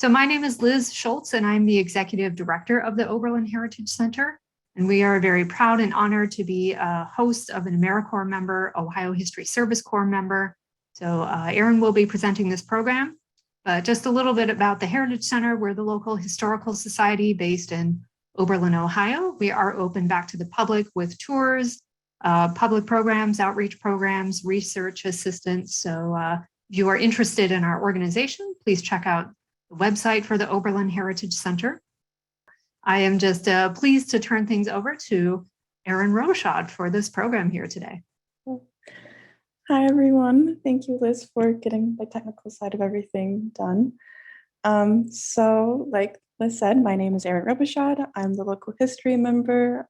So my name is Liz Schultz, and I'm the Executive Director of the Oberlin Heritage Center. And we are very proud and honored to be a host of an AmeriCorps member, Ohio History Service Corps member. So Erin will be presenting this program. But just a little bit about the Heritage Center. We're the local historical society based in Oberlin, Ohio. We are open back to the public with tours, public programs, outreach programs, research assistance. So if you are interested in our organization, please check out the website for the Oberlin Heritage Center. I am just pleased to turn things over to Erin Robichaud for this program here today. Hi, everyone. Thank you, Liz, for getting the technical side of everything done. So like Liz said, my name is Erin Robichaud. I'm the local history member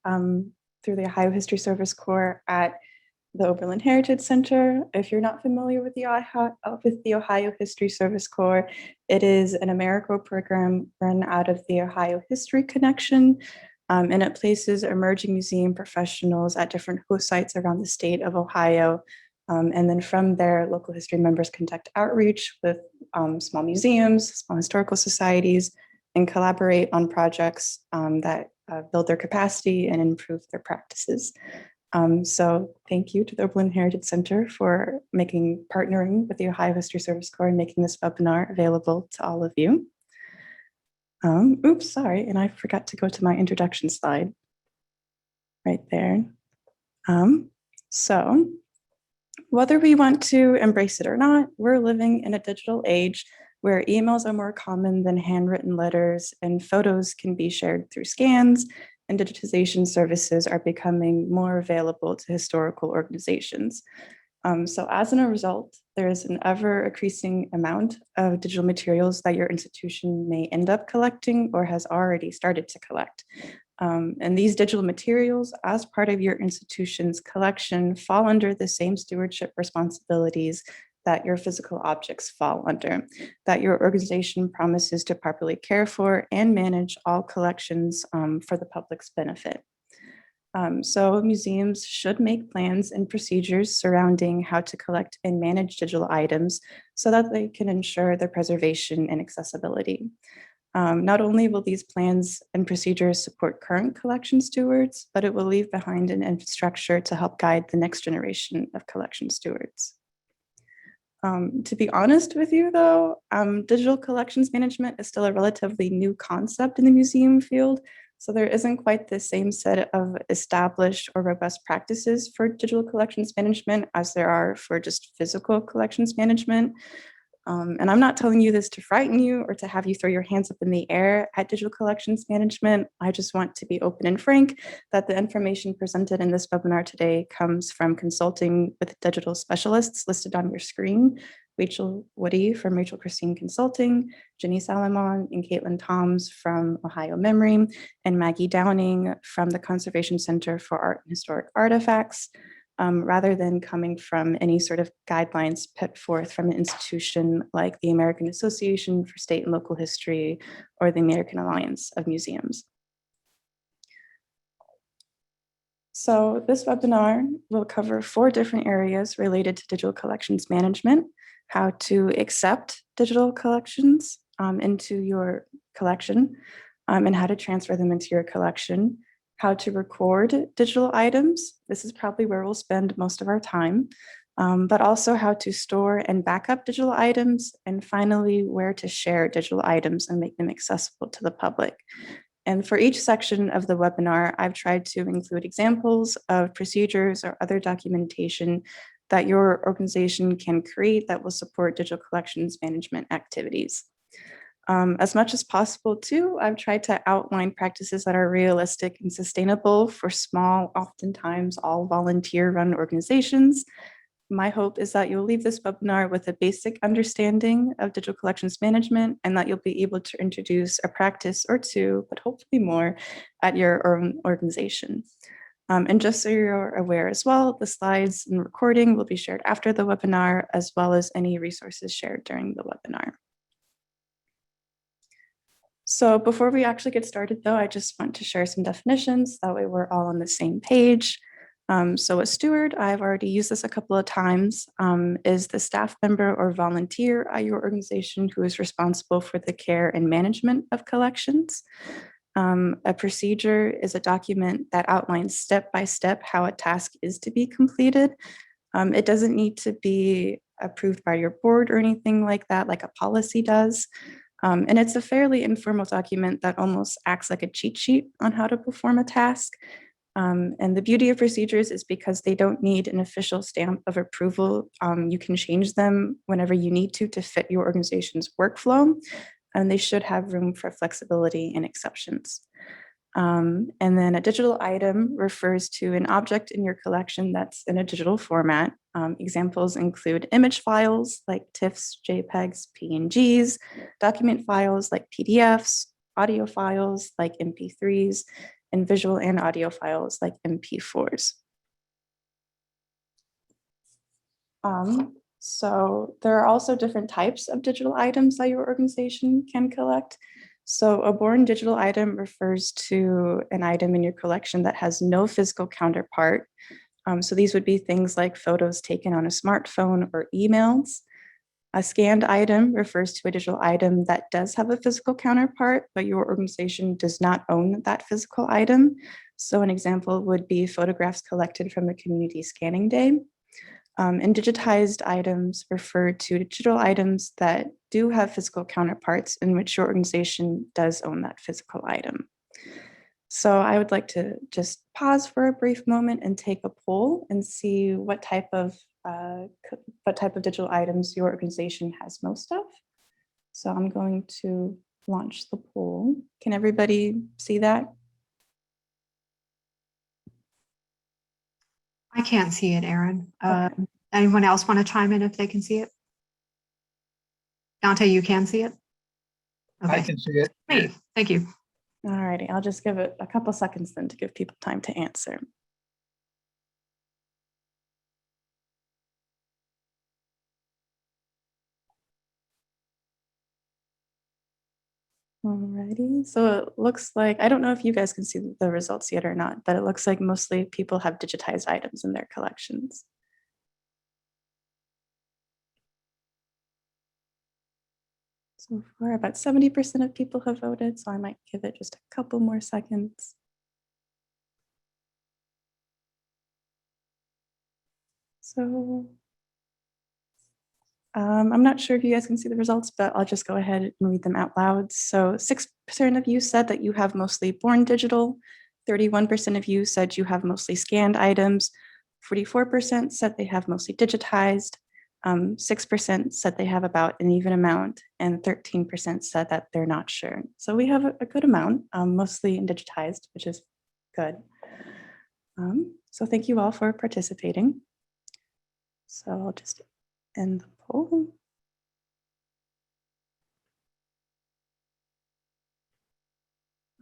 through the Ohio History Service Corps at the Oberlin Heritage Center. If you're not familiar with the Ohio History Service Corps, it is an AmeriCorps program run out of the Ohio History Connection, and it places emerging museum professionals at different host sites around the state of Ohio. And then from there, local history members conduct outreach with small museums, small historical societies, and collaborate on projects that build their capacity and improve their practices. So thank you to the Oberlin Heritage Center for partnering with the Ohio History Service Corps and making this webinar available to all of you. Oops, sorry, and I forgot to go to my introduction slide right there. So whether we want to embrace it or not, we're living in a digital age where emails are more common than handwritten letters, and photos can be shared through scans, and digitization services are becoming more available to historical organizations. So as a result, there is an ever increasing amount of digital materials that your institution may end up collecting or has already started to collect. And these digital materials, as part of your institution's collection, fall under the same stewardship responsibilities that your physical objects fall under, that your organization promises to properly care for and manage all collections for the public's benefit. So museums should make plans and procedures surrounding how to collect and manage digital items so that they can ensure their preservation and accessibility. Not only will these plans and procedures support current collection stewards, but it will leave behind an infrastructure to help guide the next generation of collection stewards. To be honest with you, though, digital collections management is still a relatively new concept in the museum field, so there isn't quite the same set of established or robust practices for digital collections management as there are for just physical collections management. And I'm not telling you this to frighten you or to have you throw your hands up in the air at digital collections management. I just want to be open and frank that the information presented in this webinar today comes from consulting with digital specialists listed on your screen: Rachel Woody from Rachel Christine Consulting, Jenny Salomon and Caitlin Toms from Ohio Memory, and Maggie Downing from the Conservation Center for Art and Historic Artifacts. Rather than coming from any sort of guidelines put forth from an institution like the American Association for State and Local History or the American Alliance of Museums. So this webinar will cover 4 different areas related to digital collections management: how to accept digital collections into your collection, and how to transfer them into your collection; how to record digital items. This is probably where we'll spend most of our time, but also how to store and back up digital items, and finally, where to share digital items and make them accessible to the public. And for each section of the webinar, I've tried to include examples of procedures or other documentation that your organization can create that will support digital collections management activities. As much as possible too, I've tried to outline practices that are realistic and sustainable for small, oftentimes all volunteer-run organizations. My hope is that you'll leave this webinar with a basic understanding of digital collections management, and that you'll be able to introduce a practice or two, but hopefully more, at your own organization. And just so you're aware as well, the slides and recording will be shared after the webinar, as well as any resources shared during the webinar. So before we actually get started, though, I just want to share some definitions. That way we're all on the same page. So a steward, I've already used this a couple of times, is the staff member or volunteer at your organization who is responsible for the care and management of collections. A procedure is a document that outlines step by step how a task is to be completed. It doesn't need to be approved by your board or anything like that, like a policy does. And it's a fairly informal document that almost acts like a cheat sheet on how to perform a task. And the beauty of procedures is because they don't need an official stamp of approval. You can change them whenever you need to fit your organization's workflow, and they should have room for flexibility and exceptions. And then a digital item refers to an object in your collection that's in a digital format. Examples include image files like TIFFs, JPEGs, PNGs, document files like PDFs, audio files like MP3s, and visual and audio files like MP4s. So there are also different types of digital items that your organization can collect. So a born digital item refers to an item in your collection that has no physical counterpart. So these would be things like photos taken on a smartphone or emails. A scanned item refers to a digital item that does have a physical counterpart, but your organization does not own that physical item. So an example would be photographs collected from a community scanning day. And digitized items refer to digital items that do have physical counterparts in which your organization does own that physical item. So I would like to just pause for a brief moment and take a poll and see what type of digital items your organization has most of. So I'm going to launch the poll. Can everybody see that? I can't see it, Erin. Okay. Anyone else want to chime in if they can see it? Dante, you can see it? Okay. I can see it. Great, thank you. All righty, I'll just give it a couple seconds then to give people time to answer. Alrighty, so it looks like, I don't know if you guys can see the results yet or not, but it looks like mostly people have digitized items in their collections. So far, about 70% of people have voted, so I might give it just a couple more seconds. So I'm not sure if you guys can see the results, but I'll just go ahead and read them out loud. So 6% of you said that you have mostly born digital, 31% of you said you have mostly scanned items, 44% said they have mostly digitized, 6% said they have about an even amount, and 13% said that they're not sure. So we have a good amount, mostly in digitized, which is good. So thank you all for participating. So I'll just end the poll.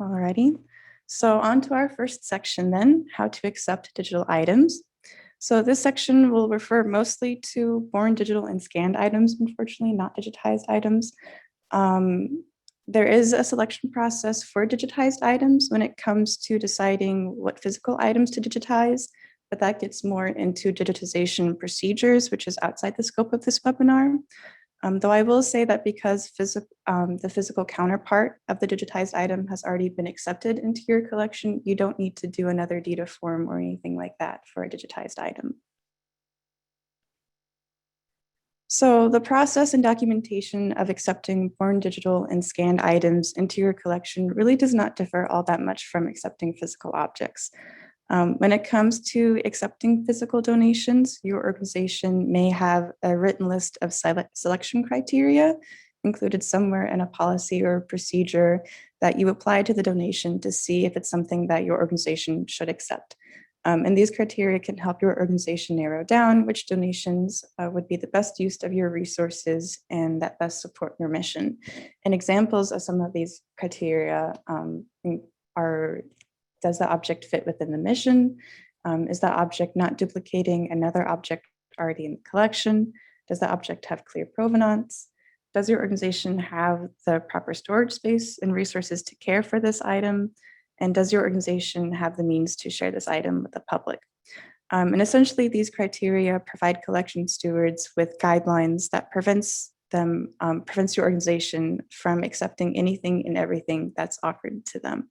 Alrighty, so on to our first section then, how to accept digital items. So this section will refer mostly to born digital and scanned items, unfortunately, not digitized items. There is a selection process for digitized items when it comes to deciding what physical items to digitize, but that gets more into digitization procedures, which is outside the scope of this webinar. Though I will say that because the physical counterpart of the digitized item has already been accepted into your collection, you don't need to do another DITA form or anything like that for a digitized item. So the process and documentation of accepting born digital and scanned items into your collection really does not differ all that much from accepting physical objects. When it comes to accepting physical donations, your organization may have a written list of selection criteria included somewhere in a policy or procedure that you apply to the donation to see if it's something that your organization should accept. And these criteria can help your organization narrow down which donations would be the best use of your resources and that best support your mission. And examples of some of these criteria are: does the object fit within the mission? Is the object not duplicating another object already in the collection? Does the object have clear provenance? Does your organization have the proper storage space and resources to care for this item? And does your organization have the means to share this item with the public? And essentially, these criteria provide collection stewards with guidelines that prevents your organization from accepting anything and everything that's offered to them.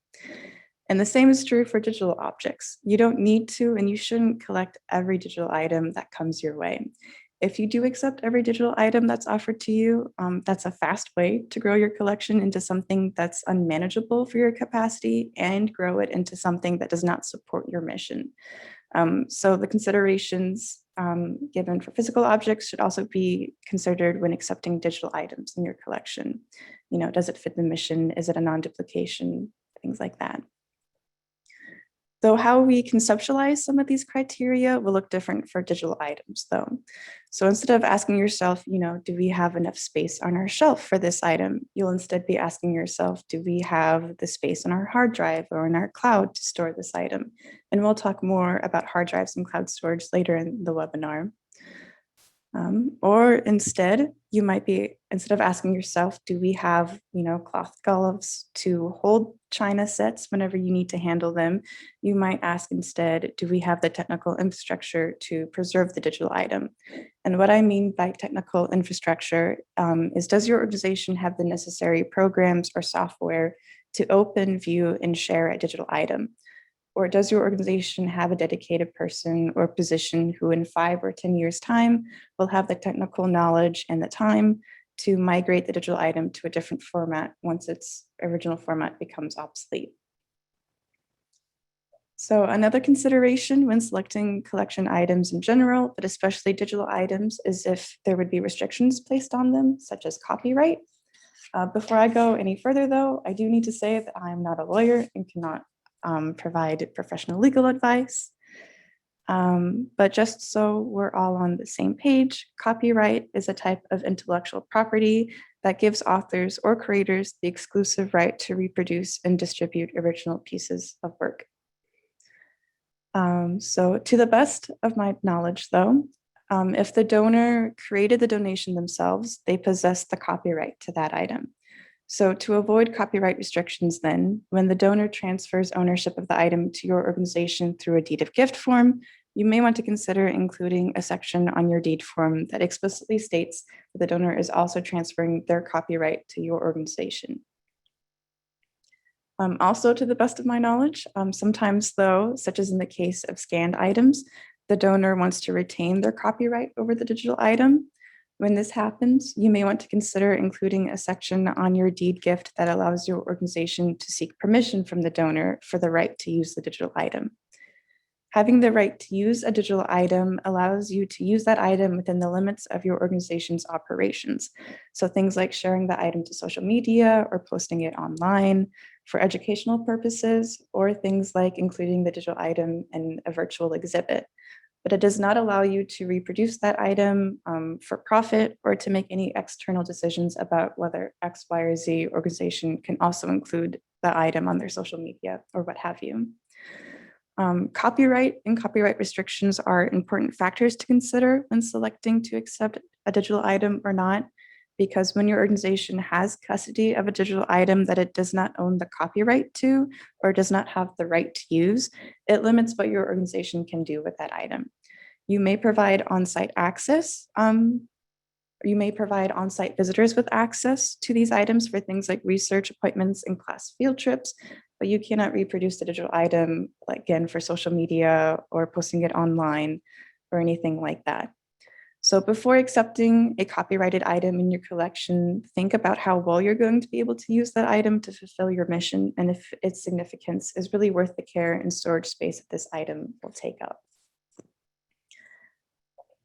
And the same is true for digital objects. You don't need to, and you shouldn't collect every digital item that comes your way. If you do accept every digital item that's offered to you, that's a fast way to grow your collection into something that's unmanageable for your capacity and grow it into something that does not support your mission. So the considerations given for physical objects should also be considered when accepting digital items in your collection. Does it fit the mission? Is it a non-duplication? Things like that. Though how we conceptualize some of these criteria will look different for digital items, though. So instead of asking yourself, do we have enough space on our shelf for this item? You'll instead be asking yourself, do we have the space on our hard drive or in our cloud to store this item? And we'll talk more about hard drives and cloud storage later in the webinar. Or instead, you might be, instead of asking yourself, do we have, cloth gloves to hold China sets whenever you need to handle them? You might ask instead, do we have the technical infrastructure to preserve the digital item? And what I mean by technical infrastructure is, does your organization have the necessary programs or software to open, view, and share a digital item? Or does your organization have a dedicated person or position who in 5 or 10 years' time will have the technical knowledge and the time to migrate the digital item to a different format once its original format becomes obsolete? So another consideration when selecting collection items in general, but especially digital items, is if there would be restrictions placed on them, such as copyright. Before I go any further, though, I do need to say that I am not a lawyer and cannot provide professional legal advice. But just so we're all on the same page, copyright is a type of intellectual property that gives authors or creators the exclusive right to reproduce and distribute original pieces of work. So to the best of my knowledge, though, if the donor created the donation themselves, they possess the copyright to that item. So to avoid copyright restrictions then, when the donor transfers ownership of the item to your organization through a deed of gift form, you may want to consider including a section on your deed form that explicitly states that the donor is also transferring their copyright to your organization. Also, to the best of my knowledge, sometimes though, such as in the case of scanned items, the donor wants to retain their copyright over the digital item. When this happens, you may want to consider including a section on your deed gift that allows your organization to seek permission from the donor for the right to use the digital item. Having the right to use a digital item allows you to use that item within the limits of your organization's operations. So things like sharing the item to social media or posting it online for educational purposes, or things like including the digital item in a virtual exhibit. But it does not allow you to reproduce that item for profit or to make any external decisions about whether X, Y, or Z organization can also include the item on their social media or what have you. Copyright and copyright restrictions are important factors to consider when selecting to accept a digital item or not, because when your organization has custody of a digital item that it does not own the copyright to or does not have the right to use, it limits what your organization can do with that item. You may provide on-site access. You may provide on-site visitors with access to these items for things like research appointments and class field trips, but you cannot reproduce the digital item, like, again, for social media or posting it online or anything like that. So before accepting a copyrighted item in your collection, think about how well you're going to be able to use that item to fulfill your mission, and if its significance is really worth the care and storage space that this item will take up.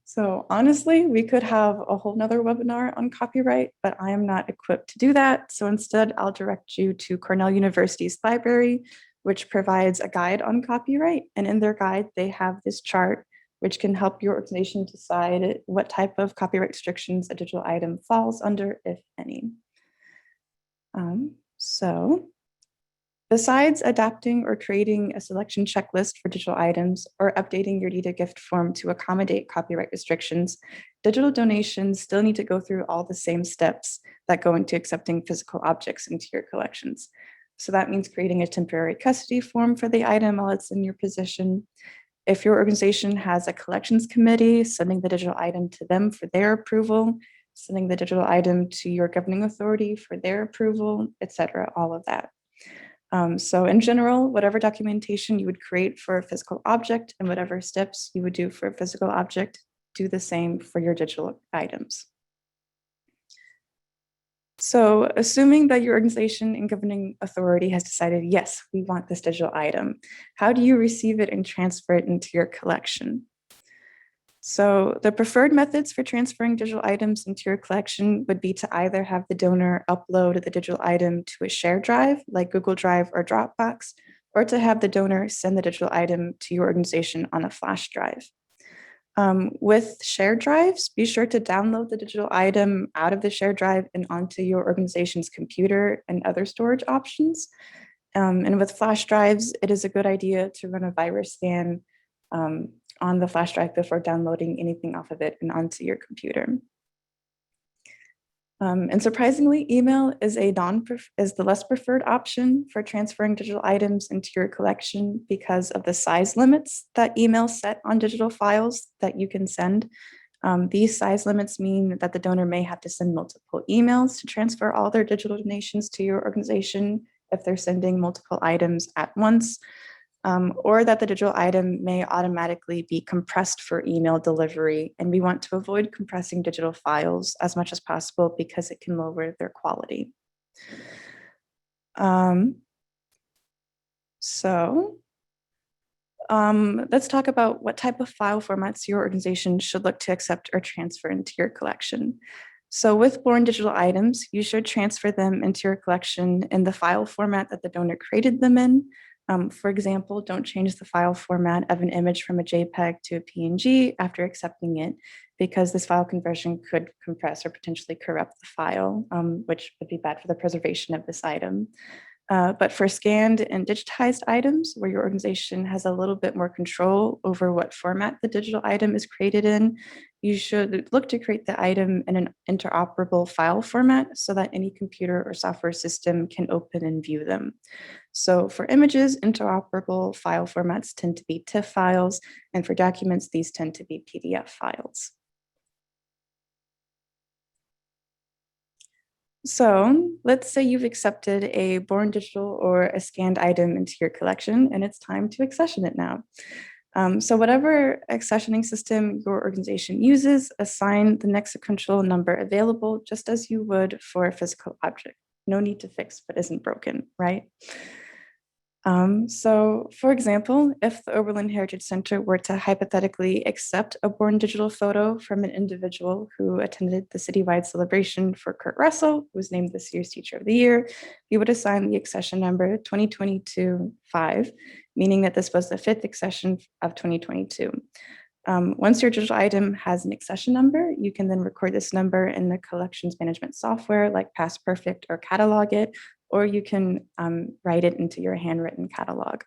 So honestly, we could have a whole nother webinar on copyright, but I am not equipped to do that. So instead, I'll direct you to Cornell University's library, which provides a guide on copyright. And in their guide, they have this chart which can help your organization decide what type of copyright restrictions a digital item falls under, if any. Besides adapting or creating a selection checklist for digital items or updating your deed of gift form to accommodate copyright restrictions, digital donations still need to go through all the same steps that go into accepting physical objects into your collections. So that means creating a temporary custody form for the item while it's in your possession, If your organization has a collections committee, sending the digital item to them for their approval, sending the digital item to your governing authority for their approval, etc., all of that. So in general, whatever documentation you would create for a physical object and whatever steps you would do for a physical object, do the same for your digital items. So assuming that your organization and governing authority has decided, yes, we want this digital item, how do you receive it and transfer it into your collection? So the preferred methods for transferring digital items into your collection would be to either have the donor upload the digital item to a shared drive like Google Drive or Dropbox, or to have the donor send the digital item to your organization on a flash drive. With shared drives, be sure to download the digital item out of the shared drive and onto your organization's computer and other storage options. And with flash drives, it is a good idea to run a virus scan on the flash drive before downloading anything off of it and onto your computer. And surprisingly, email is the less preferred option for transferring digital items into your collection because of the size limits that email set on digital files that you can send. These size limits mean that the donor may have to send multiple emails to transfer all their digital donations to your organization if they're sending multiple items at once, or that the digital item may automatically be compressed for email delivery. And we want to avoid compressing digital files as much as possible because it can lower their quality. Let's talk about what type of file formats your organization should look to accept or transfer into your collection. So with born digital items, you should transfer them into your collection in the file format that the donor created them in. For example, don't change the file format of an image from a JPEG to a PNG after accepting it, because this file conversion could compress or potentially corrupt the file, which would be bad for the preservation of this item. But for scanned and digitized items, where your organization has a little bit more control over what format the digital item is created in, you should look to create the item in an interoperable file format so that any computer or software system can open and view them. So for images, interoperable file formats tend to be TIFF files, and for documents, these tend to be PDF files. So let's say you've accepted a born digital or a scanned item into your collection, and it's time to accession it now. So whatever accessioning system your organization uses, assign the next sequential number available just as you would for a physical object. No need to fix what isn't broken, right? So for example, if the Oberlin Heritage Center were to hypothetically accept a born digital photo from an individual who attended the citywide celebration for Kurt Russell, who was named this year's Teacher of the Year, we would assign the accession number 2022-5, meaning that this was the 5th accession of 2022. Once your digital item has an accession number, you can then record this number in the collections management software like PastPerfect or catalog it, or you can write it into your handwritten catalog.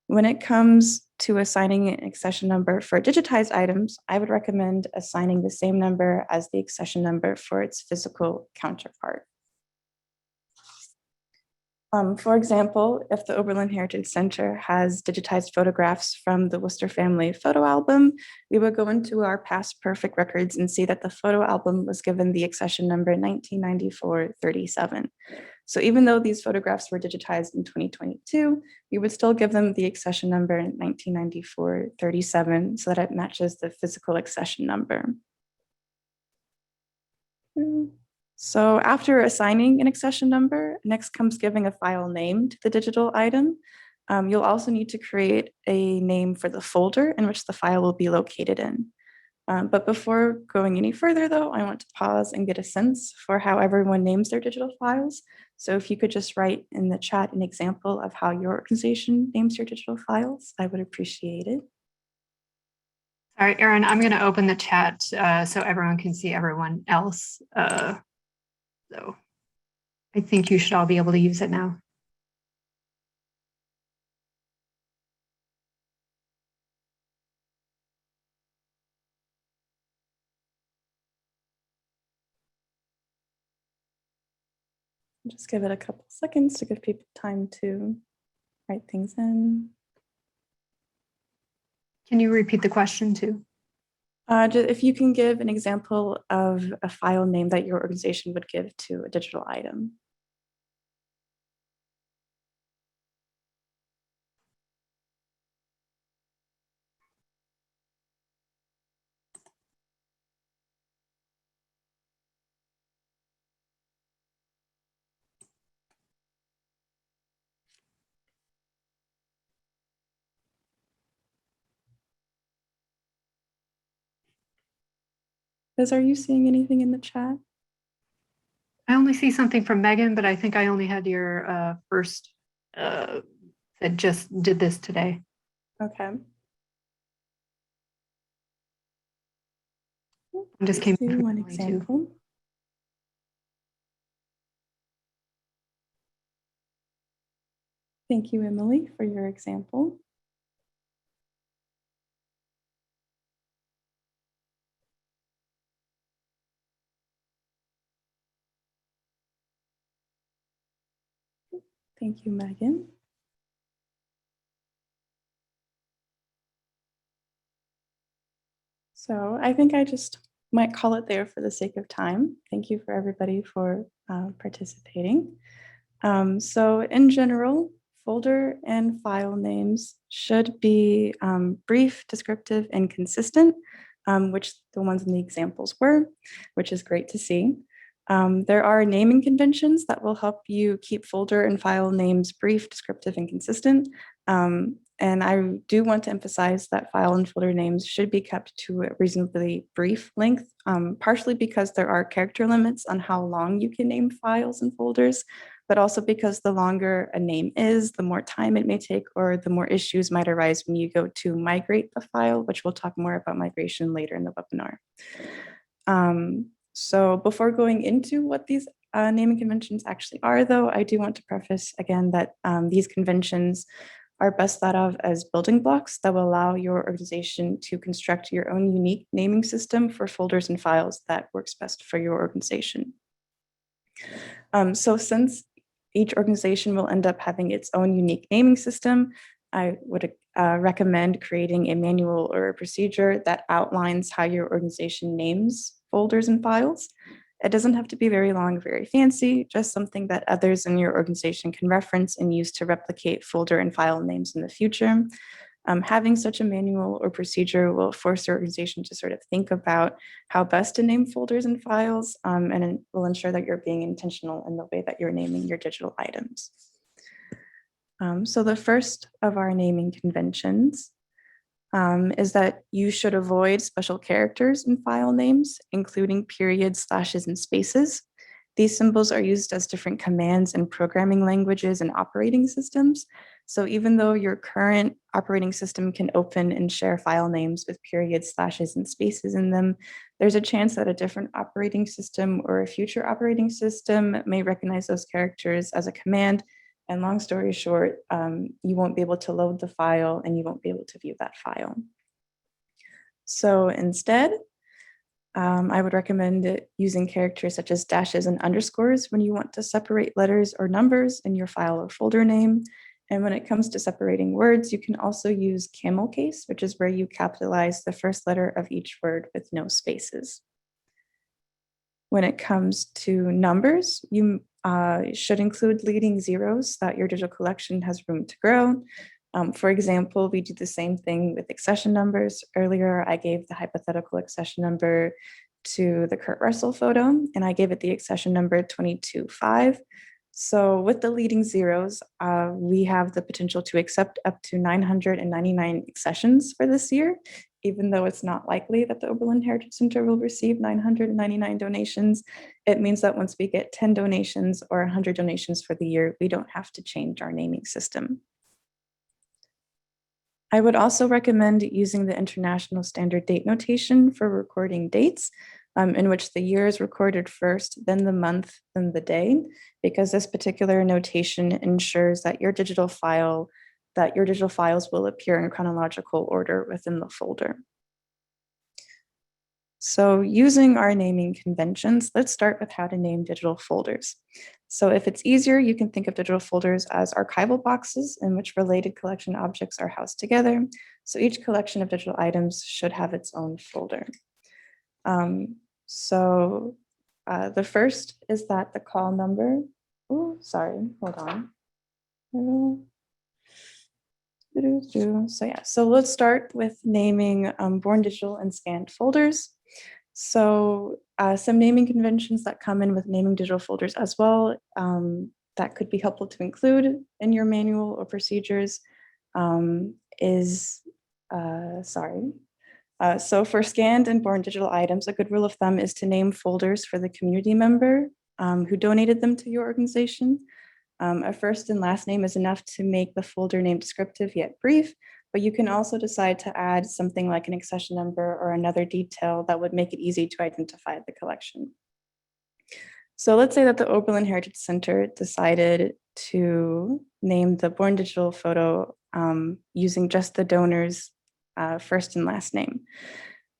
When it comes to assigning an accession number for digitized items, I would recommend assigning the same number as the accession number for its physical counterpart. For example, if the Oberlin Heritage Center has digitized photographs from the Worcester family photo album, we would go into our PastPerfect records and see that the photo album was given the accession number 1994-37. So even though these photographs were digitized in 2022, we would still give them the accession number 1994-37 so that it matches the physical accession number. So after assigning an accession number, next comes giving a file name to the digital item. You'll also need to create a name for the folder in which the file will be located in. But before going any further though, I want to pause and get a sense for how everyone names their digital files. So if you could just write in the chat an example of how your organization names your digital files, I would appreciate it. All right, Erin, I'm going to open the chat so everyone can see everyone else. So I think you should all be able to use it now. Just give it a couple seconds to give people time to write things in. Can you repeat the question too? If you can give an example of a file name that your organization would give to a digital item. Liz, are you seeing anything in the chat? I only see something from Megan, but I think I only had your first that just did this today. Okay. I just came See from one Emily, example. Thank you, Emily, for your example. Thank you, Megan. So I think I just might call it there for the sake of time. Thank you for everybody for participating. So in general, folder and file names should be brief, descriptive, and consistent, which the ones in the examples were, which is great to see. There are naming conventions that will help you keep folder and file names brief, descriptive, and consistent. And I do want to emphasize that file and folder names should be kept to a reasonably brief length, partially because there are character limits on how long you can name files and folders, but also because the longer a name is, the more time it may take, or the more issues might arise when you go to migrate the file, which we'll talk more about migration later in the webinar. So before going into what these naming conventions actually are, though, I do want to preface again that these conventions are best thought of as building blocks that will allow your organization to construct your own unique naming system for folders and files that works best for your organization. So since each organization will end up having its own unique naming system, I would recommend creating a manual or a procedure that outlines how your organization names folders and files. It doesn't have to be very long, very fancy, just something that others in your organization can reference and use to replicate folder and file names in the future. Having such a manual or procedure will force your organization to sort of think about how best to name folders and files, and it will ensure that you're being intentional in the way that you're naming your digital items. So the first of our naming conventions is that you should avoid special characters in file names, including periods, slashes, and spaces. These symbols are used as different commands in programming languages and operating systems. So even though your current operating system can open and share file names with periods, slashes, and spaces in them, there's a chance that a different operating system or a future operating system may recognize those characters as a command. And long story short, you won't be able to load the file and you won't be able to view that file. So instead, I would recommend using characters such as dashes and underscores when you want to separate letters or numbers in your file or folder name. And when it comes to separating words, you can also use camel case, which is where you capitalize the first letter of each word with no spaces. When it comes to numbers, you should include leading zeros that your digital collection has room to grow. For example, we do the same thing with accession numbers. Earlier, I gave the hypothetical accession number to the Kurt Russell photo, and I gave it the accession number 225. So with the leading zeros, we have the potential to accept up to 999 accessions for this year, even though it's not likely that the Oberlin Heritage Center will receive 999 donations. It means that once we get 10 donations or 100 donations for the year, we don't have to change our naming system. I would also recommend using the International Standard Date Notation for recording dates, in which the year is recorded first, then the month, then the day, because this particular notation ensures that your digital files will appear in chronological order within the folder. So using our naming conventions, let's start with how to name digital folders. So if it's easier, you can think of digital folders as archival boxes in which related collection objects are housed together. So each collection of digital items should have its own folder. The first is that the call number, oh, sorry, hold on. So let's start with naming born digital and scanned folders. So some naming conventions that come in with naming digital folders as well, that could be helpful to include in your manual or procedures so for scanned and born digital items, a good rule of thumb is to name folders for the community member who donated them to your organization. A first and last name is enough to make the folder name descriptive yet brief, but you can also decide to add something like an accession number or another detail that would make it easy to identify the collection. So let's say that the Oberlin Heritage Center decided to name the Born Digital photo using just the donor's first and last name.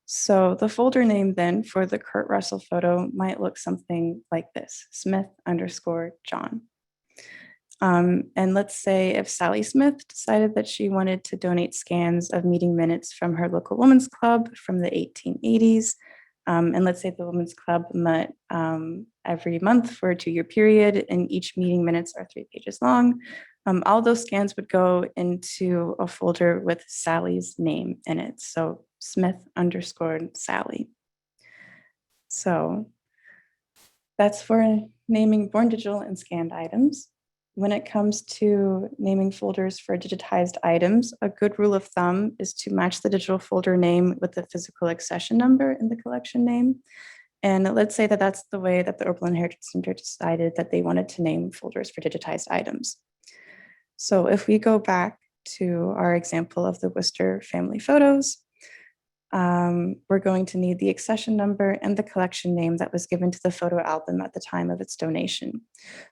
So the folder name then for the Kurt Russell photo might look something like this, Smith_John. And let's say if Sally Smith decided that she wanted to donate scans of meeting minutes from her local women's club from the 1880s, and let's say the women's club met every month for a 2-year period, and each meeting minutes are 3 pages long, all those scans would go into a folder with Sally's name in it. So Smith_Sally. So that's for naming born digital and scanned items. When it comes to naming folders for digitized items, a good rule of thumb is to match the digital folder name with the physical accession number in the collection name. And let's say that that's the way that the Oberlin Heritage Center decided that they wanted to name folders for digitized items. So if we go back to our example of the Worcester family photos, we're going to need the accession number and the collection name that was given to the photo album at the time of its donation.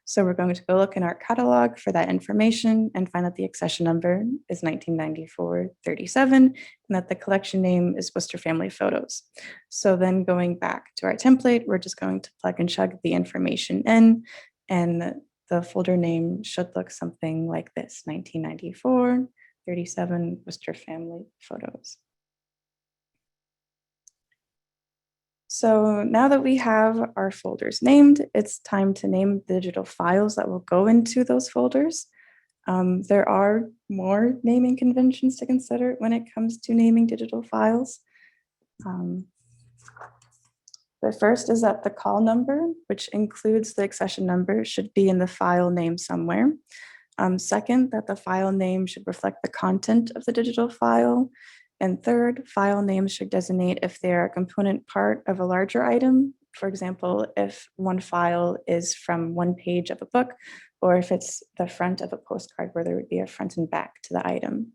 So we're going to go look in our catalog for that information and find that the accession number is 1994-37 and that the collection name is Worcester Family Photos. So then going back to our template, we're just going to plug and chug the information in, and the folder name should look something like this, 1994-37 Worcester Family Photos. So now that we have our folders named, it's time to name the digital files that will go into those folders. There are more naming conventions to consider when it comes to naming digital files. The first is that the call number, which includes the accession number, should be in the file name somewhere. Second, that the file name should reflect the content of the digital file. And third, file names should designate if they're a component part of a larger item. For example, if one file is from one page of a book, or if it's the front of a postcard where there would be a front and back to the item.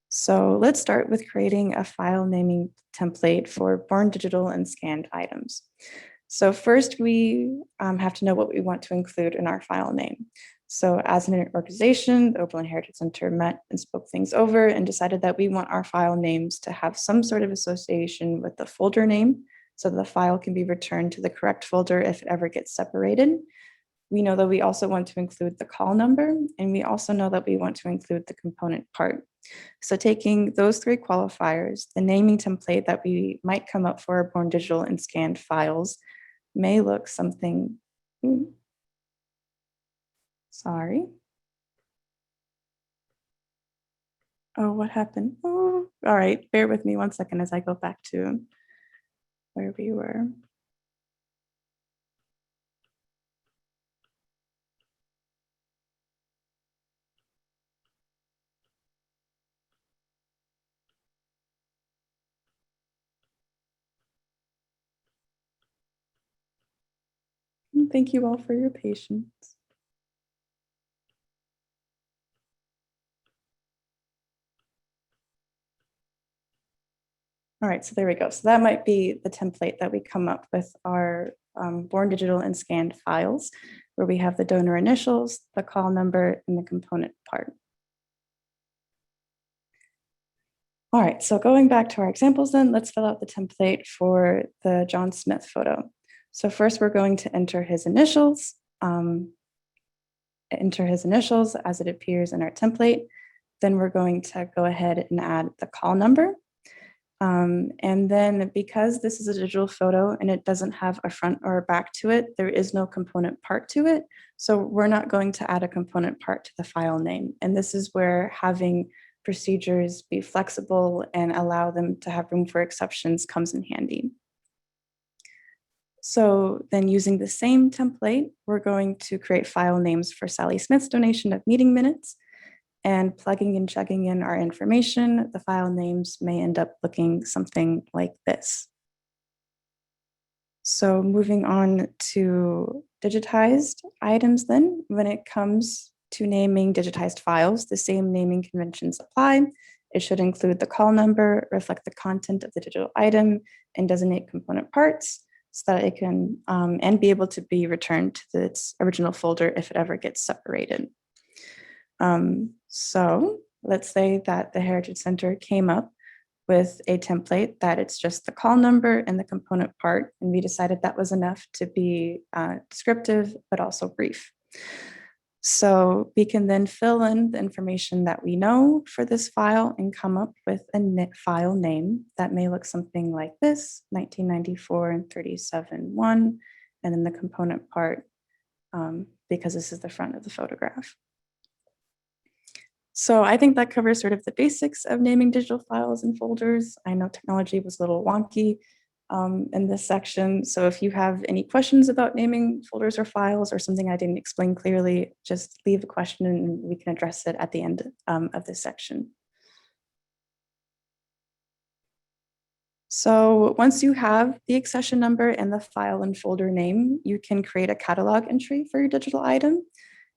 So let's start with creating a file naming template for born digital and scanned items. So first we have to know what we want to include in our file name. So as an organization, the Oberlin Heritage Center met and spoke things over and decided that we want our file names to have some sort of association with the folder name so the file can be returned to the correct folder if it ever gets separated. We know that we also want to include the call number, and we also know that we want to include the component part. So taking those 3 qualifiers, the naming template that we might come up for our born digital and scanned files may look something, sorry. Oh, what happened? Oh, all right, bear with me one second as I go back to where we were. Thank you all for your patience. All right, so there we go. So that might be the template that we come up with our born digital and scanned files, where we have the donor initials, the call number, and the component part. All right, so going back to our examples then, let's fill out the template for the John Smith photo. So first we're going to enter his initials as it appears in our template. Then we're going to go ahead and add the call number. And then because this is a digital photo and it doesn't have a front or a back to it, there is no component part to it. So we're not going to add a component part to the file name. And this is where having procedures be flexible and allow them to have room for exceptions comes in handy. So then using the same template, we're going to create file names for Sally Smith's donation of meeting minutes, and plugging and chugging in our information, the file names may end up looking something like this. So moving on to digitized items then, when it comes to naming digitized files, the same naming conventions apply. It should include the call number, reflect the content of the digital item, and designate component parts so that it can and be able to be returned to its original folder if it ever gets separated. So let's say that the Heritage Center came up with a template that it's just the call number and the component part, and we decided that was enough to be descriptive, but also brief. So we can then fill in the information that we know for this file and come up with a file name that may look something like this, 1994 and 37.1, and then the component part, because this is the front of the photograph. So I think that covers sort of the basics of naming digital files and folders. I know technology was a little wonky in this section. So if you have any questions about naming folders or files or something I didn't explain clearly, just leave a question and we can address it at the end of this section. So once you have the accession number and the file and folder name, you can create a catalog entry for your digital item.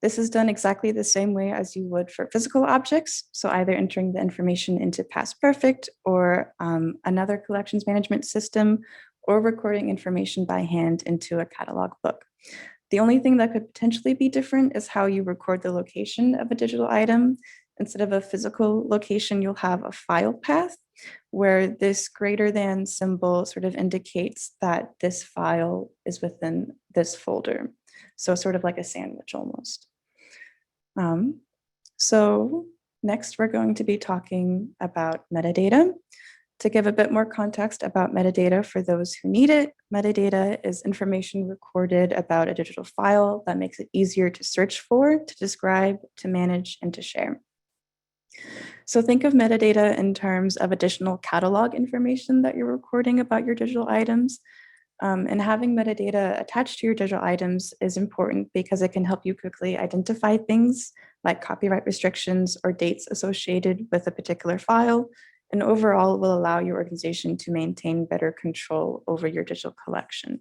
This is done exactly the same way as you would for physical objects. So either entering the information into Past Perfect or another collections management system, or recording information by hand into a catalog book. The only thing that could potentially be different is how you record the location of a digital item. Instead of a physical location, you'll have a file path where this greater than symbol sort of indicates that this file is within this folder. So sort of like a sandwich almost. So next we're going to be talking about metadata. To give a bit more context about metadata for those who need it, metadata is information recorded about a digital file that makes it easier to search for, to describe, to manage, and to share. So think of metadata in terms of additional catalog information that you're recording about your digital items. And having metadata attached to your digital items is important because it can help you quickly identify things like copyright restrictions or dates associated with a particular file, and overall will allow your organization to maintain better control over your digital collection.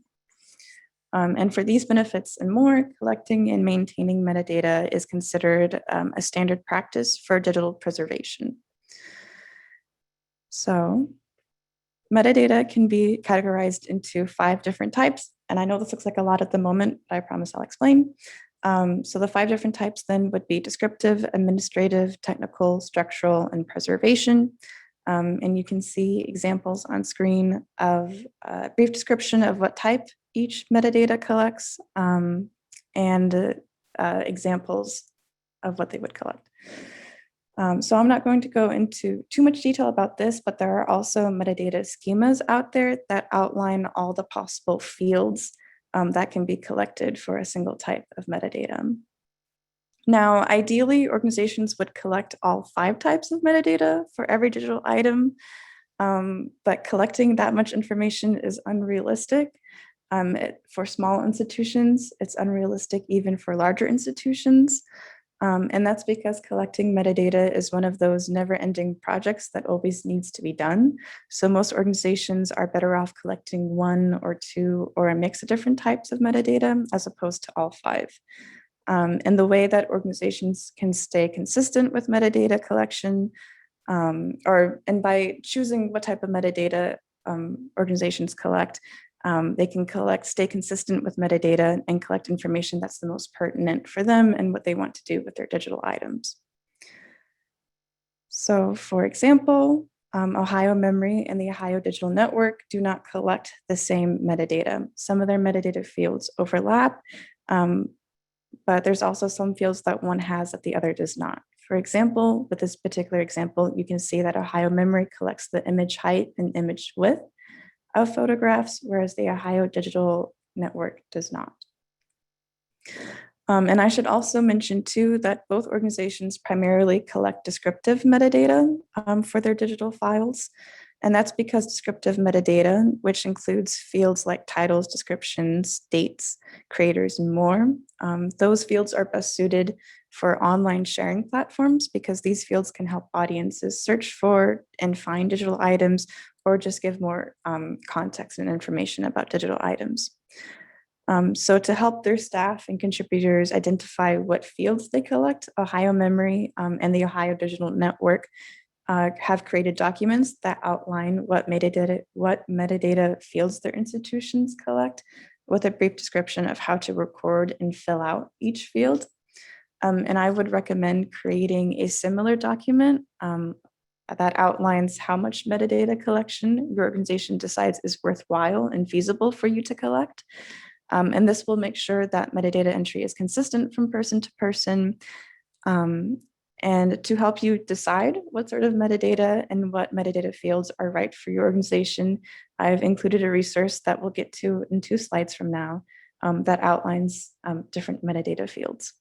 And for these benefits and more, collecting and maintaining metadata is considered a standard practice for digital preservation. So metadata can be categorized into 5 different types. And I know this looks like a lot at the moment, but I promise I'll explain. So the 5 different types then would be descriptive, administrative, technical, structural, and preservation. And you can see examples on screen of a brief description of what type each metadata collects and examples of what they would collect. So I'm not going to go into too much detail about this, but there are also metadata schemas out there that outline all the possible fields that can be collected for a single type of metadata. Now, ideally, organizations would collect all 5 types of metadata for every digital item, but collecting that much information is unrealistic. For small institutions, it's unrealistic even for larger institutions. And that's because collecting metadata is one of those never-ending projects that always needs to be done. So most organizations are better off collecting 1 or 2 or a mix of different types of metadata as opposed to all 5. And the way that organizations can stay consistent with metadata collection, and by choosing what type of metadata organizations collect, they can stay consistent with metadata and collect information that's the most pertinent for them and what they want to do with their digital items. So for example, Ohio Memory and the Ohio Digital Network do not collect the same metadata. Some of their metadata fields overlap, but there's also some fields that one has that the other does not. For example, with this particular example, you can see that Ohio Memory collects the image height and image width of photographs, whereas the Ohio Digital Network does not. And I should also mention too that both organizations primarily collect descriptive metadata for their digital files. And that's because descriptive metadata, which includes fields like titles, descriptions, dates, creators, and more, those fields are best suited for online sharing platforms because these fields can help audiences search for and find digital items or just give more context and information about digital items. So to help their staff and contributors identify what fields they collect, Ohio Memory and the Ohio Digital Network have created documents that outline what metadata fields their institutions collect with a brief description of how to record and fill out each field. And I would recommend creating a similar document that outlines how much metadata collection your organization decides is worthwhile and feasible for you to collect. And this will make sure that metadata entry is consistent from person to person. And to help you decide what sort of metadata and what metadata fields are right for your organization, I've included a resource that we'll get to in 2 slides from now that outlines different metadata fields.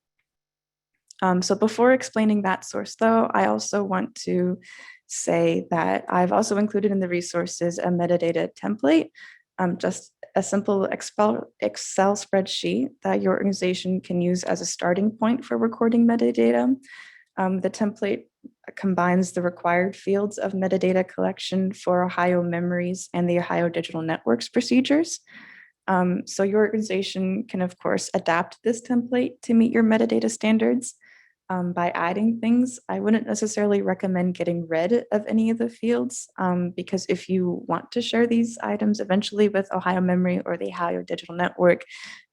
So before explaining that source though, I also want to say that I've also included in the resources a metadata template, just a simple Excel spreadsheet that your organization can use as a starting point for recording metadata. The template combines the required fields of metadata collection for Ohio Memories and the Ohio Digital Networks procedures. So your organization can, of course, adapt this template to meet your metadata standards by adding things. I wouldn't necessarily recommend getting rid of any of the fields because if you want to share these items eventually with Ohio Memory or the Ohio Digital Network,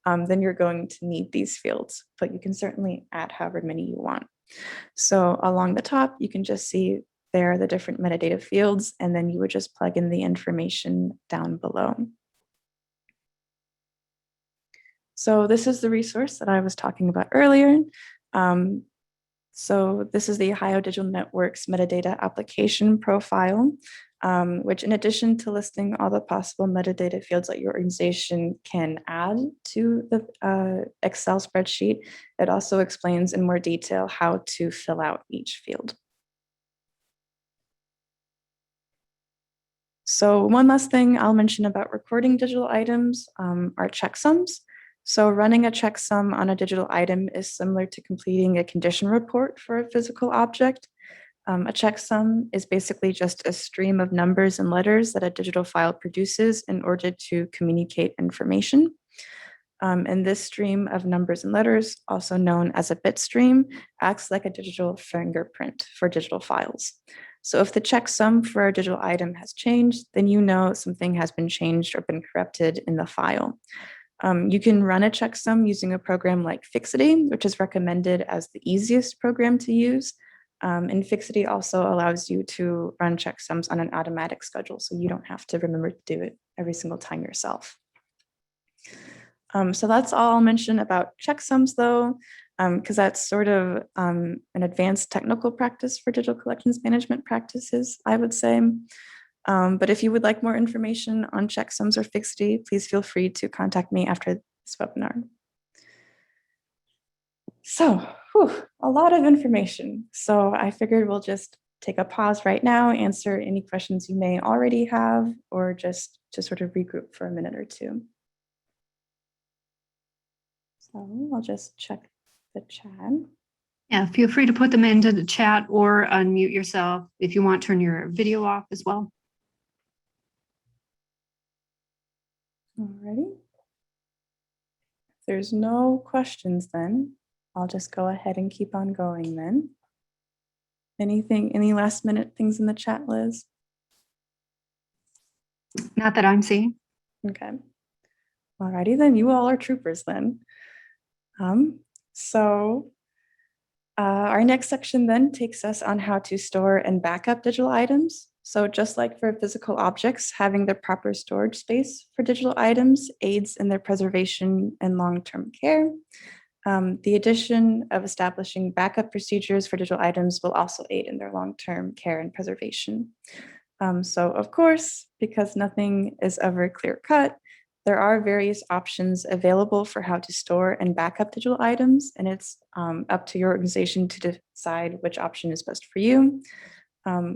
then you're going to need these fields, but you can certainly add however many you want. So along the top, you can just see there are the different metadata fields, and then you would just plug in the information down below. So this is the resource that I was talking about earlier. So this is the Ohio Digital Network's metadata application profile, which in addition to listing all the possible metadata fields that your organization can add to the Excel spreadsheet, it also explains in more detail how to fill out each field. So one last thing I'll mention about recording digital items are checksums. So running a checksum on a digital item is similar to completing a condition report for a physical object. A checksum is basically just a stream of numbers and letters that a digital file produces in order to communicate information. And this stream of numbers and letters, also known as a bit stream, acts like a digital fingerprint for digital files. So if the checksum for a digital item has changed, then you know something has been changed or been corrupted in the file. You can run a checksum using a program like Fixity, which is recommended as the easiest program to use. And Fixity also allows you to run checksums on an automatic schedule, so you don't have to remember to do it every single time yourself. So that's all I'll mention about checksums though, because that's sort of an advanced technical practice for digital collections management practices, I would say. But if you would like more information on checksums or Fixity, please feel free to contact me after this webinar. So, a lot of information. So I figured we'll just take a pause right now, answer any questions you may already have, or just to sort of regroup for a minute or two. So I'll just check the chat. Yeah, feel free to put them into the chat or unmute yourself. If you want, turn your video off as well. Alrighty. If there's no questions, then I'll just go ahead and keep on going then. Any last minute things in the chat, Liz? Not that I'm seeing. Okay. Alrighty then, you all are troopers then. Our next section then takes us on how to store and backup digital items. So just like for physical objects, having the proper storage space for digital items aids in their preservation and long-term care. The addition of establishing backup procedures for digital items will also aid in their long-term care and preservation. So of course, because nothing is ever clear-cut, there are various options available for how to store and back up digital items, and it's up to your organization to decide which option is best for you.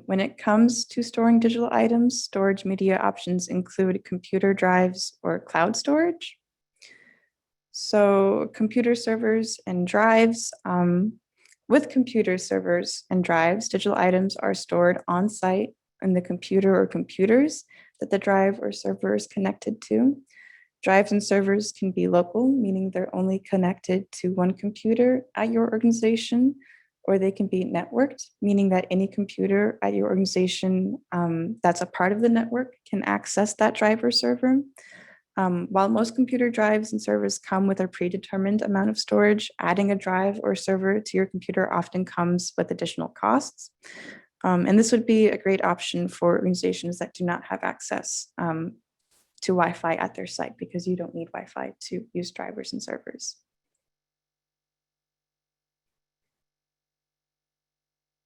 When it comes to storing digital items, storage media options include computer drives or cloud storage. So computer servers and drives, with computer servers and drives, digital items are stored on site in the computer or computers that the drive or server is connected to. Drives and servers can be local, meaning they're only connected to one computer at your organization, or they can be networked, meaning that any computer at your organization that's a part of the network can access that drive or server. While most computer drives and servers come with a predetermined amount of storage, adding a drive or server to your computer often comes with additional costs. And this would be a great option for organizations that do not have access to Wi-Fi at their site, because you don't need Wi-Fi to use drivers and servers.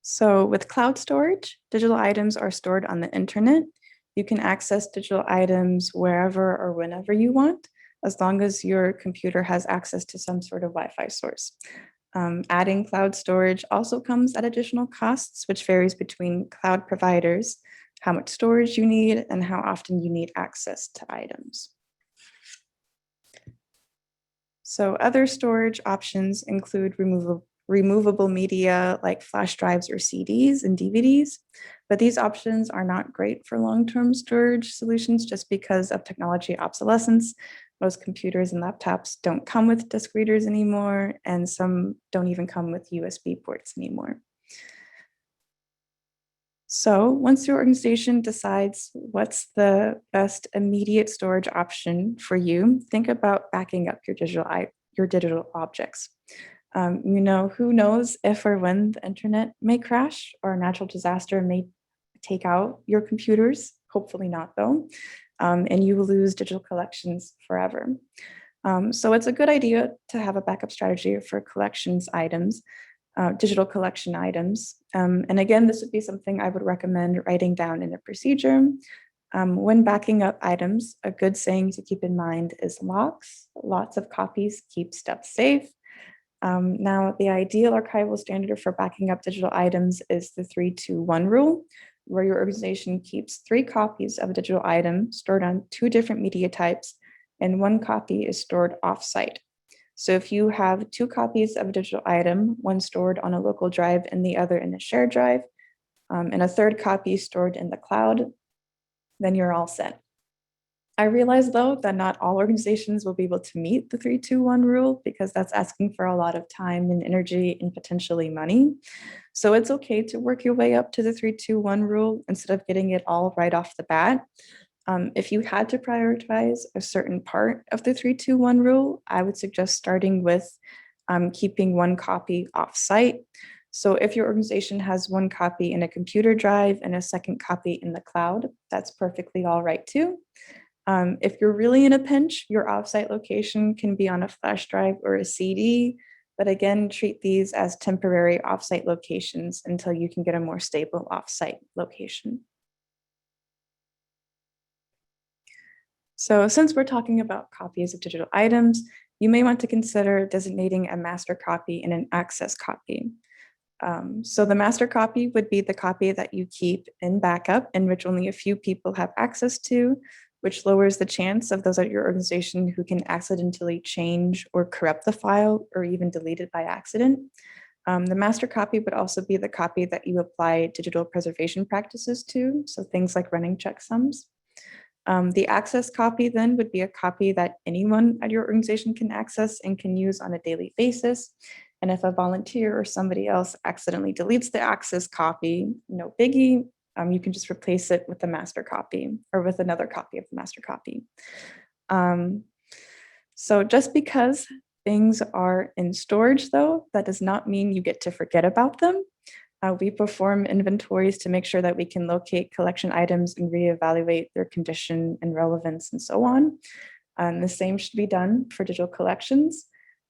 So with cloud storage, digital items are stored on the internet. You can access digital items wherever or whenever you want, as long as your computer has access to some sort of Wi-Fi source. Adding cloud storage also comes at additional costs, which varies between cloud providers, how much storage you need, and how often you need access to items. So other storage options include removable media like flash drives or CDs and DVDs, but these options are not great for long-term storage solutions just because of technology obsolescence. Most computers and laptops don't come with disk readers anymore, and some don't even come with USB ports anymore. So once your organization decides what's the best immediate storage option for you, think about backing up your digital objects. Who knows if or when the internet may crash or a natural disaster may take out your computers, hopefully not though, and you will lose digital collections forever. So it's a good idea to have a backup strategy for collections items, digital collection items. And again, this would be something I would recommend writing down in a procedure. When backing up items, a good saying to keep in mind is lots of copies keep stuff safe. Now, the ideal archival standard for backing up digital items is the 3-2-1 rule, where your organization keeps 3 copies of a digital item stored on 2 different media types, and 1 copy is stored offsite. So if you have 2 copies of a digital item, one stored on a local drive and the other in a shared drive, and a 3rd copy stored in the cloud, then you're all set. I realize though that not all organizations will be able to meet the 3-2-1 rule, because that's asking for a lot of time and energy and potentially money. So it's okay to work your way up to the 3-2-1 rule instead of getting it all right off the bat. If you had to prioritize a certain part of the 3-2-1 rule, I would suggest starting with keeping 1 copy off-site. So if your organization has 1 copy in a computer drive and a 2nd copy in the cloud, that's perfectly all right too. If you're really in a pinch, your offsite location can be on a flash drive or a CD, but again, treat these as temporary offsite locations until you can get a more stable offsite location. So since we're talking about copies of digital items, you may want to consider designating a master copy and an access copy. So the master copy would be the copy that you keep in backup and which only a few people have access to, which lowers the chance of those at your organization who can accidentally change or corrupt the file or even delete it by accident. The master copy would also be the copy that you apply digital preservation practices to, so things like running checksums. The access copy then would be a copy that anyone at your organization can access and can use on a daily basis. And if a volunteer or somebody else accidentally deletes the access copy, no biggie, you can just replace it with the master copy or with another copy of the master copy. So just because things are in storage though, that does not mean you get to forget about them. We perform inventories to make sure that we can locate collection items and reevaluate their condition and relevance and so on. The same should be done for digital collections.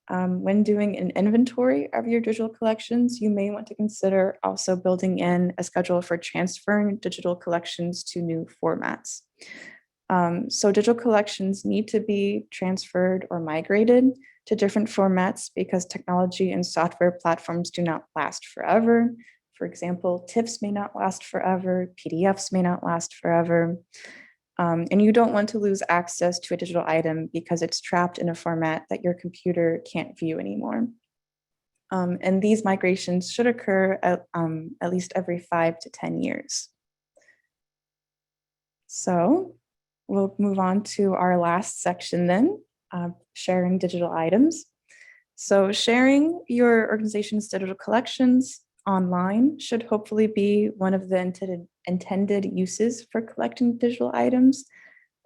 When doing an inventory of your digital collections, you may want to consider also building in a schedule for transferring digital collections to new formats. So digital collections need to be transferred or migrated to different formats because technology and software platforms do not last forever. For example, TIFFs may not last forever, PDFs may not last forever. And you don't want to lose access to a digital item because it's trapped in a format that your computer can't view anymore. And these migrations should occur at least every 5 to 10 years. So we'll move on to our last section then, sharing digital items. So sharing your organization's digital collections online should hopefully be one of the intended uses for collecting digital items.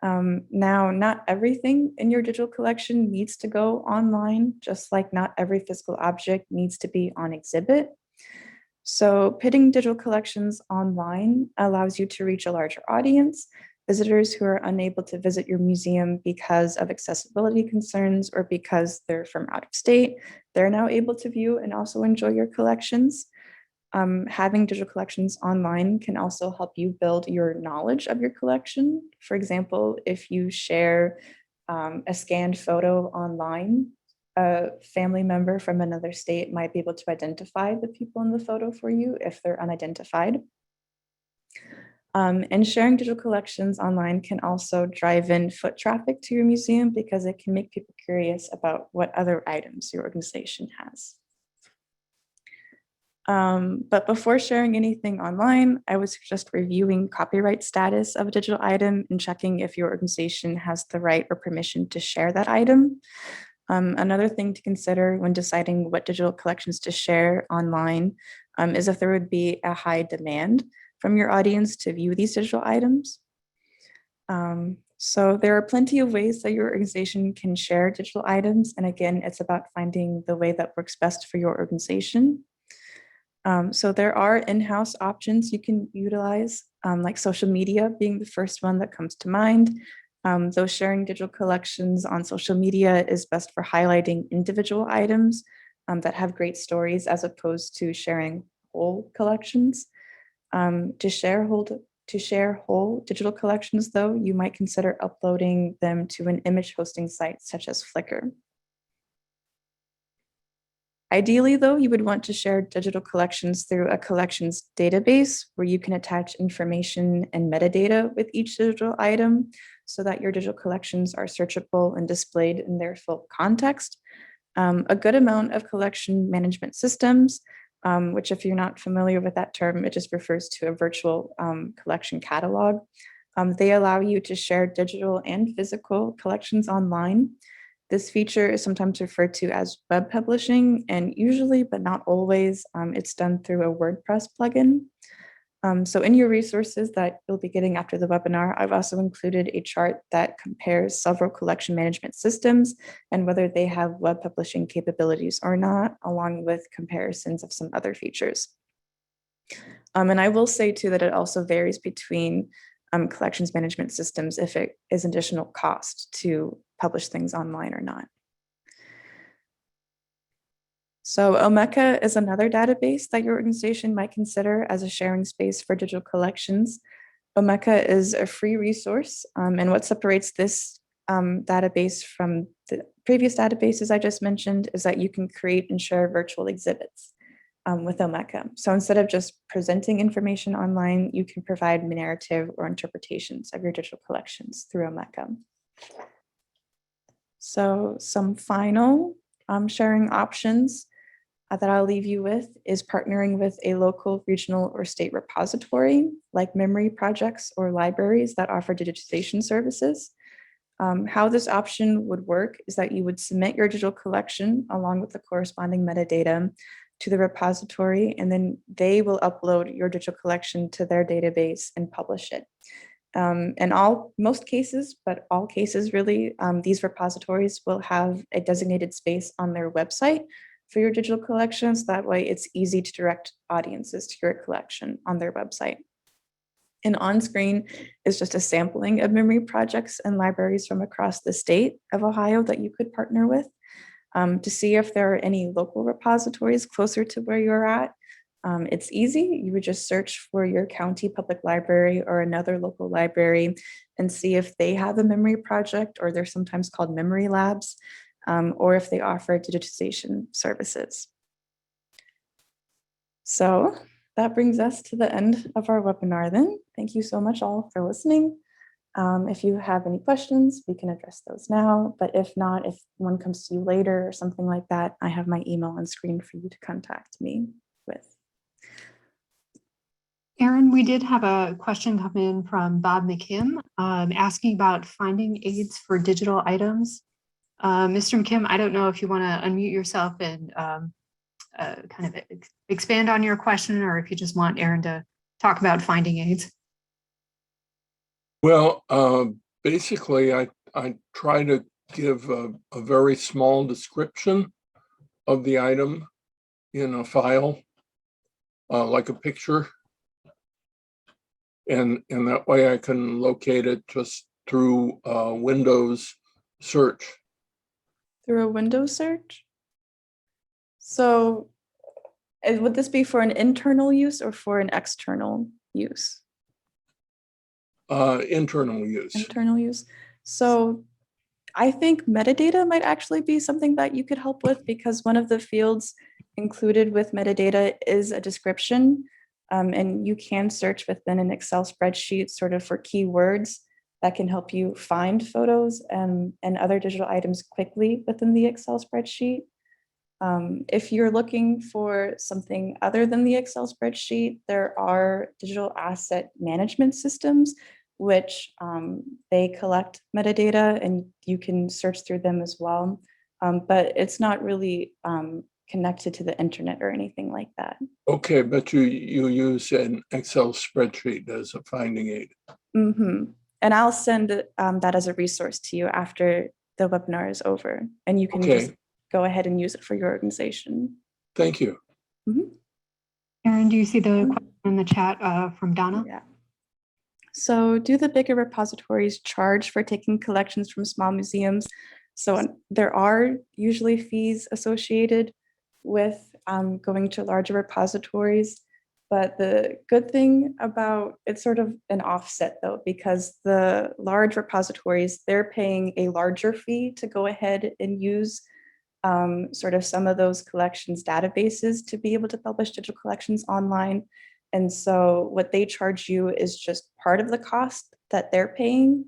Now, not everything in your digital collection needs to go online, just like not every physical object needs to be on exhibit. So pitting digital collections online allows you to reach a larger audience. Visitors who are unable to visit your museum because of accessibility concerns or because they're from out of state, they're now able to view and also enjoy your collections. Having digital collections online can also help you build your knowledge of your collection. For example, if you share a scanned photo online, a family member from another state might be able to identify the people in the photo for you if they're unidentified. And sharing digital collections online can also drive in foot traffic to your museum because it can make people curious about what other items your organization has. But before sharing anything online, I would suggest reviewing copyright status of a digital item and checking if your organization has the right or permission to share that item. Another thing to consider when deciding what digital collections to share online is if there would be a high demand from your audience to view these digital items. So there are plenty of ways that your organization can share digital items. And again, it's about finding the way that works best for your organization. So there are in-house options you can utilize, like social media being the first one that comes to mind. Though sharing digital collections on social media is best for highlighting individual items that have great stories as opposed to sharing whole collections. To share whole digital collections, though, you might consider uploading them to an image hosting site such as Flickr. Ideally, though, you would want to share digital collections through a collections database where you can attach information and metadata with each digital item so that your digital collections are searchable and displayed in their full context. A good amount of collection management systems, which if you're not familiar with that term, it just refers to a virtual collection catalog. They allow you to share digital and physical collections online. This feature is sometimes referred to as web publishing, and usually, but not always, it's done through a WordPress plugin. So in your resources that you'll be getting after the webinar, I've also included a chart that compares several collection management systems and whether they have web publishing capabilities or not, along with comparisons of some other features. And I will say too that it also varies between collections management systems if it is an additional cost to publish things online or not. So Omeka is another database that your organization might consider as a sharing space for digital collections. Omeka is a free resource, and what separates this database from the previous databases I just mentioned is that you can create and share virtual exhibits with Omeka. So instead of just presenting information online, you can provide narrative or interpretations of your digital collections through Omeka. So some final sharing options that I'll leave you with is partnering with a local, regional, or state repository like memory projects or libraries that offer digitization services. How this option would work is that you would submit your digital collection along with the corresponding metadata to the repository, and then they will upload your digital collection to their database and publish it. In most cases, but all cases really, these repositories will have a designated space on their website for your digital collections. That way it's easy to direct audiences to your collection on their website. And on screen is just a sampling of memory projects and libraries from across the state of Ohio that you could partner with to see if there are any local repositories closer to where you're at. It's easy. You would just search for your county public library or another local library and see if they have a memory project, or they're sometimes called memory labs, or if they offer digitization services. So that brings us to the end of our webinar then. Thank you so much all for listening. If you have any questions, we can address those now, but if not, if one comes to you later or something like that, I have my email on screen for you to contact me with. Erin, we did have a question come in from Bob McKim asking about finding aids for digital items. Mr. McKim, I don't know if you want to unmute yourself and kind of expand on your question, or if you just want Erin to talk about finding aids. Well, basically, I try to give a very small description of the item in a file, like a picture. And that way I can locate it just through Windows search. Through a Windows search? So would this be for an internal use or for an external use? Internal use. Internal use. So I think metadata might actually be something that you could help with, because one of the fields included with metadata is a description. And you can search within an Excel spreadsheet sort of for keywords that can help you find photos and other digital items quickly within the Excel spreadsheet. If you're looking for something other than the Excel spreadsheet, there are digital asset management systems, which they collect metadata and you can search through them as well. But it's not really connected to the internet or anything like that. Okay, but you use an Excel spreadsheet as a finding aid. Mm-hmm. And I'll send that as a resource to you after the webinar is over, and you can just go ahead and use it for your organization. Thank you. Mm-hmm. Erin, do you see the question in the chat from Donna? Yeah. So do the bigger repositories charge for taking collections from small museums? So there are usually fees associated with going to larger repositories, but the good thing about it's sort of an offset though, because the large repositories, they're paying a larger fee to go ahead and use sort of some of those collections databases to be able to publish digital collections online. And so what they charge you is just part of the cost that they're paying.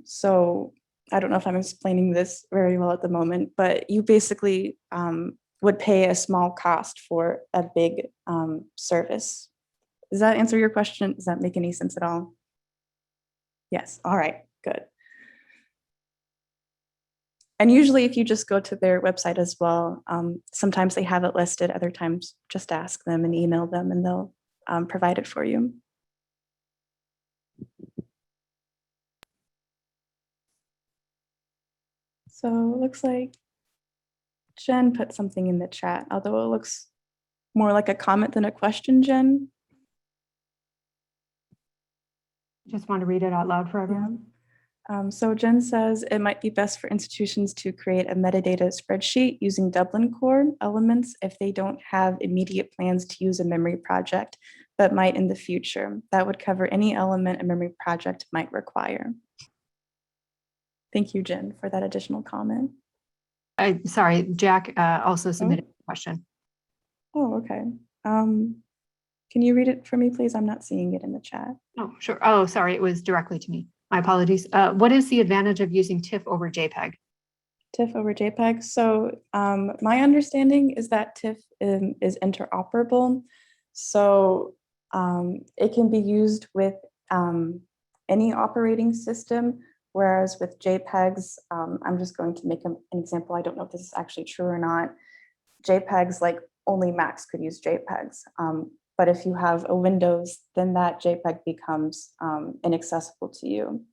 So I don't know if I'm explaining this very well at the moment, but you basically would pay a small cost for a big service. Does that answer your question? Does that make any sense at all? Yes. All right, good. And usually if you just go to their website as well, sometimes they have it listed, other times just ask them and email them and they'll provide it for you. So it looks like Jen put something in the chat, although it looks more like a comment than a question, Jen. Just want to read it out loud for everyone. So Jen says it might be best for institutions to create a metadata spreadsheet using Dublin Core elements if they don't have immediate plans to use a memory project, but might in the future. That would cover any element a memory project might require. Thank you, Jen, for that additional comment. Sorry, Jack also submitted a question. Oh, okay. Can you read it for me, please? I'm not seeing it in the chat. Oh, sure. Oh, sorry, it was directly to me. My apologies. What is the advantage of using TIFF over JPEG? TIFF over JPEG. So my understanding is that TIFF is interoperable. So it can be used with any operating system, whereas with JPEGs, I'm just going to make an example. I don't know if this is actually true or not. JPEGs, like only Macs could use JPEGs. But if you have a Windows, then that JPEG becomes inaccessible to you.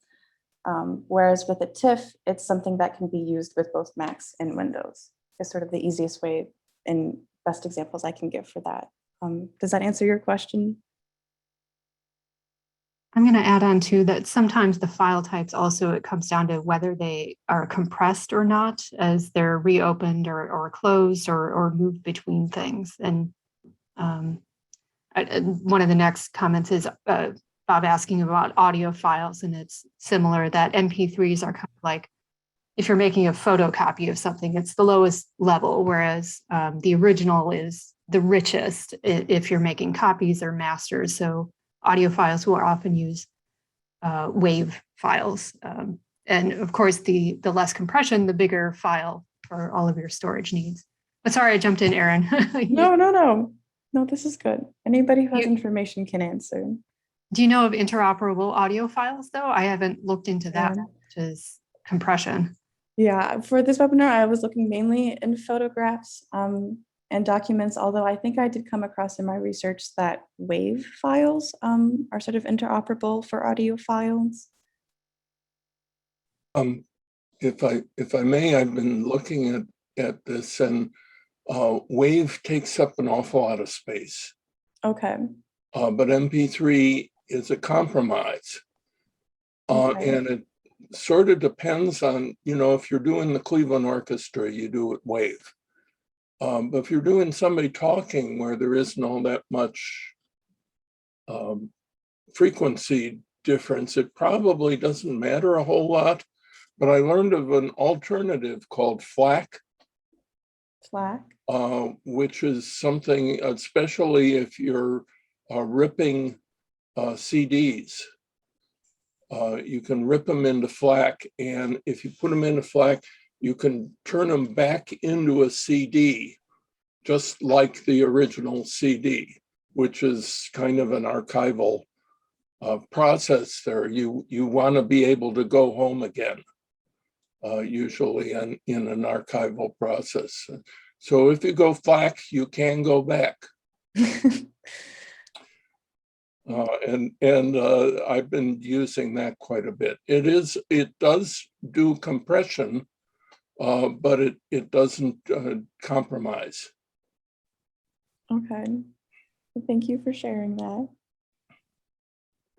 Whereas with a TIFF, it's something that can be used with both Macs and Windows. is sort of the easiest way and best examples I can give for that. Does that answer your question? I'm going to add on to that sometimes the file types also, it comes down to whether they are compressed or not as they're reopened or closed or moved between things. And one of the next comments is Bob asking about audio files, and it's similar that MP3s are kind of like, if you're making a photocopy of something, it's the lowest level, whereas the original is the richest if you're making copies or masters. So audio files will often use WAV files. And of course, the less compression, the bigger file for all of your storage needs. But sorry, I jumped in, Erin. No, this is good. Anybody who has information can answer. Do you know of interoperable audio files, though? I haven't looked into that, which is compression. Yeah, for this webinar, I was looking mainly in photographs and documents, although I think I did come across in my research that WAV files are sort of interoperable for audio files. If I may, I've been looking at this, and WAV takes up an awful lot of space. Okay. But MP3 is a compromise. Okay. And it sort of depends on, if you're doing the Cleveland Orchestra, you do it WAV. But if you're doing somebody talking where there isn't all that much frequency difference, it probably doesn't matter a whole lot. But I learned of an alternative called FLAC. FLAC? Which is something, especially if you're ripping CDs. You can rip them into FLAC, and if you put them into FLAC, you can turn them back into a CD, just like the original CD, which is kind of an archival process there. You want to be able to go home again, usually in an archival process. So if you go FLAC, you can go back. And I've been using that quite a bit. It does do compression, but it doesn't compromise. Okay, thank you for sharing that.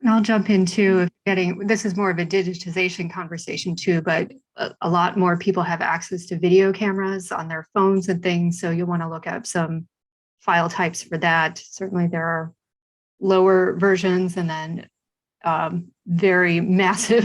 I'll jump into this is more of a digitization conversation too, but a lot more people have access to video cameras on their phones and things. So you'll want to look up some file types for that. Certainly there are lower versions and then very massive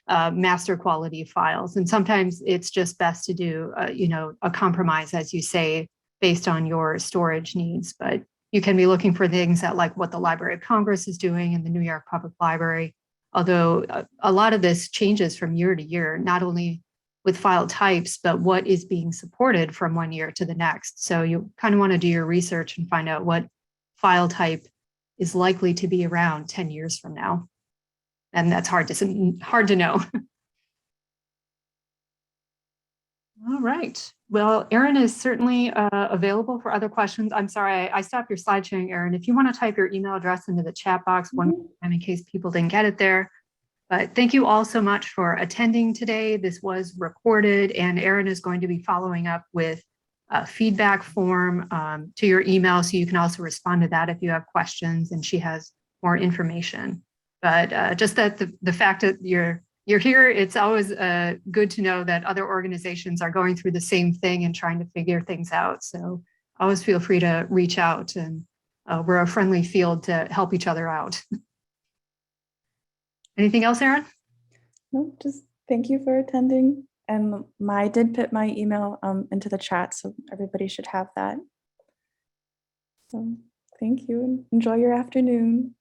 master quality files. And sometimes it's just best to do, a compromise, as you say, based on your storage needs. But you can be looking for things at like what the Library of Congress is doing in the New York Public Library. Although a lot of this changes from year to year, not only with file types, but what is being supported from one year to the next. So you kind of want to do your research and find out what file type is likely to be around 10 years from now. And that's hard to know. All right. Well, Erin is certainly available for other questions. I'm sorry, I stopped your slide sharing, Erin. If you want to type your email address into the chat box one time in case people didn't get it there. But thank you all so much for attending today. This was recorded, and Erin is going to be following up with a feedback form to your email, so you can also respond to that if you have questions, and she has more information. But just that the fact that you're here, it's always good to know that other organizations are going through the same thing and trying to figure things out. So always feel free to reach out, and we're a friendly field to help each other out. Anything else, Erin? No, just thank you for attending. And I did put my email into the chat, so everybody should have that. So thank you and enjoy your afternoon.